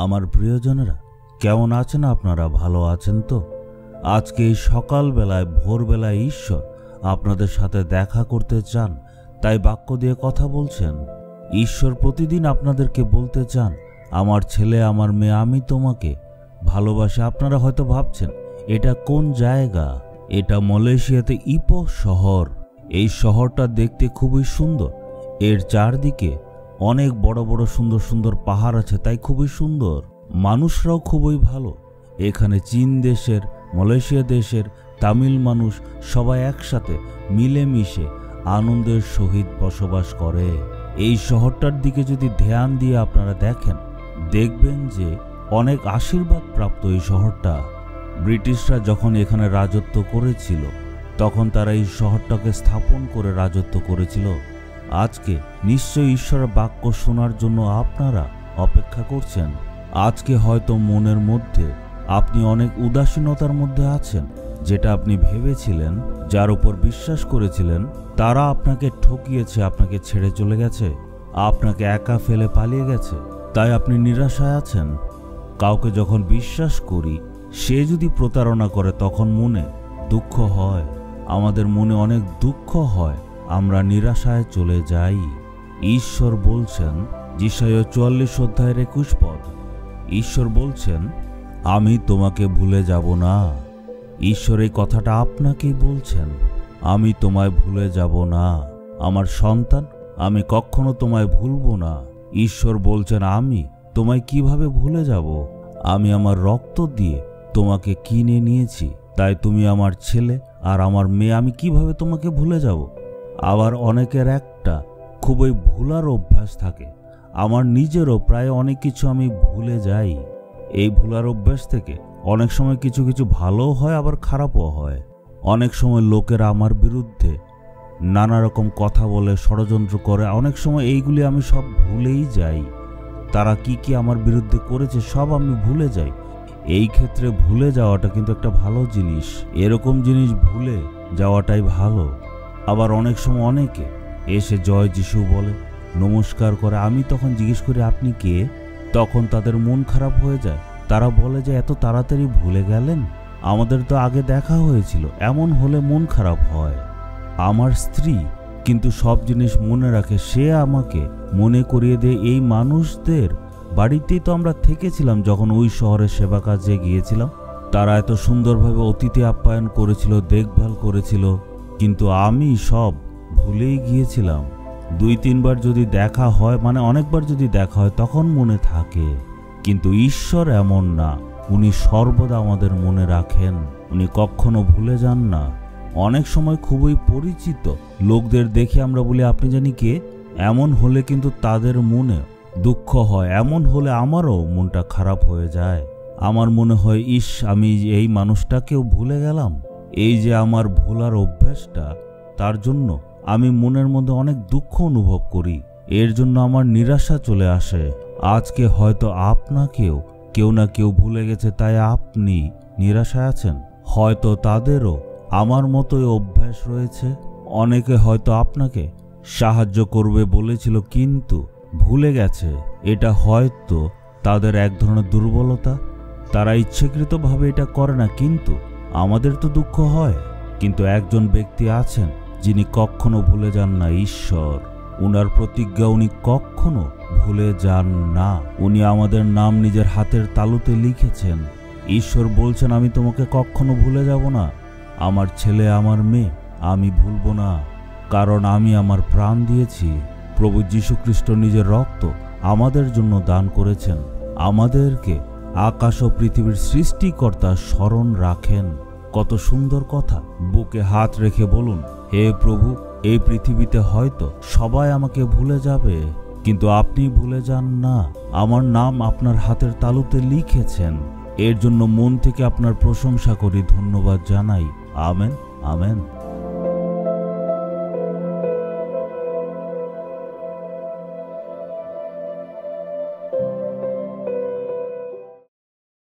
আমার প্রিয়জনেরা কেমন আছেন আপনারা? ভালো আছেন তো? আজকে এই সকালবেলায় ভোরবেলায় ঈশ্বর আপনাদের সাথে দেখা করতে চান, তাই বাক্য দিয়ে কথা বলছেন। ঈশ্বর প্রতিদিন আপনাদেরকে বলতে চান, আমার ছেলে আমার মেয়ে আমি তোমাকে ভালোবাসি। আপনারা হয়তো ভাবছেন এটা কোন জায়গা? এটা মালয়েশিয়াতে ইপোহ শহর। এই শহরটা দেখতে খুবই সুন্দর। এর চারদিকে অনেক বড় বড় সুন্দর সুন্দর পাহাড় আছে, তাই খুবই সুন্দর। মানুষরাও খুবই ভালো। এখানে চীন দেশের, মালয়েশিয়া দেশের, তামিল মানুষ সবাই একসাথে মিলেমিশে আনন্দের সহিত বসবাস করে। এই শহরটার দিকে যদি ধ্যান দিয়ে আপনারা দেখেন, দেখবেন যে অনেক আশীর্বাদ প্রাপ্ত এই শহরটা। ব্রিটিশরা যখন এখানে রাজত্ব করেছিল, তখন তারা এই শহরটাকে স্থাপন করে রাজত্ব করেছিল। আজকে নিশ্চয়ই ঈশ্বরের বাক্য শোনার জন্য আপনারা অপেক্ষা করছেন। আজকে হয়তো মনের মধ্যে আপনি অনেক উদাসীনতার মধ্যে আছেন। যেটা আপনি ভেবেছিলেন, যার উপর বিশ্বাস করেছিলেন, তারা আপনাকে ঠকিয়েছে, আপনাকে ছেড়ে চলে গেছে, আপনাকে একা ফেলে পালিয়ে গেছে, তাই আপনি নিরাশায় আছেন। কাউকে যখন বিশ্বাস করি, সে যদি প্রতারণা করে, তখন মনে দুঃখ হয়। আমাদের মনে অনেক দুঃখ হয়, আমরা নিরাশায় চলে যাই। ঈশ্বর বলছেন, যিশায়া 44 অধ্যায়ের 21 পদ, ঈশ্বর বলছেন, আমি তোমাকে ভুলে যাব না। ঈশ্বর এই কথাটা আপনাকেই বলছেন, আমি তোমায় ভুলে যাব না। আমার সন্তান, আমি কখনো তোমায় ভুলব না। ঈশ্বর বলছেন, আমি তোমায় কিভাবে ভুলে যাব? আমি আমার রক্ত দিয়ে তোমাকে কিনে নিয়েছি, তাই তুমি আমার ছেলে আর আমার মেয়ে। আমি কিভাবে তোমাকে ভুলে যাব? আবার অনেকের একটা খুবই ভুলার অভ্যাস থাকে। আমার নিজেরও প্রায় অনেক কিছু আমি ভুলে যাই। এই ভুলার অভ্যাস থেকে অনেক সময় কিছু কিছু ভালোও হয়, আবার খারাপও হয়। অনেক সময় লোকেরা আমার বিরুদ্ধে নানা রকম কথা বলে, ষড়যন্ত্র করে। অনেক সময় এইগুলি আমি সব ভুলেই যাই। তারা কি কি আমার বিরুদ্ধে করেছে সব আমি ভুলে যাই। এই ক্ষেত্রে ভুলে যাওয়াটা কিন্তু একটা ভালো জিনিস। এরকম জিনিস ভুলে যাওয়াটাই ভালো। আবার অনেক সময় অনেকে এসে জয় যিশু বলে, নমস্কার করে। আমি তখন জিজ্ঞেস করি, আপনি কে? তখন তাদের মন খারাপ হয়ে যায়। তারা বলে যে এত তাড়াতাড়ি ভুলে গেলেন, আমাদের তো আগে দেখা হয়েছিল। এমন হলে মন খারাপ হয়। আমার স্ত্রী কিন্তু সব জিনিস মনে রাখে। সে আমাকে মনে করিয়ে দেয়, এই মানুষদের বাড়িতেই তো আমরা থেকেছিলাম যখন ওই শহরে সেবা কাজে গিয়েছিলাম। তারা এত সুন্দরভাবে অতিথি আপ্যায়ন করেছিল, দেখভাল করেছিল, কিন্তু আমি সব ভুলেই গিয়েছিলাম। 2-3 বার যদি দেখা হয়, মানে অনেকবার যদি দেখা হয়, তখন মনে থাকে। কিন্তু ঈশ্বর এমন না। উনি সর্বদা আমাদের মনে রাখেন। উনি কখনো ভুলে যান না। অনেক সময় খুবই পরিচিত লোকদের দেখে আমরা বলি, আপনি জানি কে? এমন হলে কিন্তু তাদের মনে দুঃখ হয়। এমন হলে আমারও মনটা খারাপ হয়ে যায়। আমার মনে হয়, ইস, আমি এই মানুষটাকেও ভুলে গেলাম। এই যে আমার ভোলার অভ্যাসটা, তার জন্য আমি মনের মধ্যে অনেক দুঃখ অনুভব করি। এর জন্য আমার নিরাশা চলে আসে। আজকে হয়তো আপনাকেও কেউ না কেউ ভুলে গেছে, তাই আপনি নিরাশায় আছেন। হয়তো তাদেরও আমার মতোই অভ্যাস রয়েছে। অনেকে হয়তো আপনাকে সাহায্য করবে বলেছিল, কিন্তু ভুলে গেছে। এটা হয়তো তাদের এক ধরনের দুর্বলতা। তারা ইচ্ছাকৃতভাবে এটা করে না, কিন্তু আমাদের তো দুঃখ হয়। কিন্তু একজন ব্যক্তি আছেন যিনি কখনো ভুলে যান না, ঈশ্বর। উনার প্রতিজ্ঞা উনি কখনো ভুলে যান না। উনি আমাদের নাম নিজের হাতের তালুতে লিখেছেন। ঈশ্বর বলছেন, আমি তোমাকে কখনো ভুলে যাব না। আমার ছেলে আমার মেয়ে আমি ভুলব না, কারণ আমি আমার প্রাণ দিয়েছি। প্রভু যীশু খ্রিস্ট নিজের রক্ত আমাদের জন্য দান করেছেন। আমাদেরকে আকাশ ও পৃথিবীর সৃষ্টিকর্তা স্মরণ রাখেন। কত সুন্দর কথা। বুকে হাত রেখে বলুন, হে প্রভু, এই পৃথিবীতে হয়তো সবাই আমাকে ভুলে যাবে, কিন্তু আপনি ভুলে যান না। আমার নাম আপনার হাতের তালুতে লিখেছেন। এর জন্য মন থেকে আপনার প্রশংসা করি, ধন্যবাদ জানাই। Amen, amen.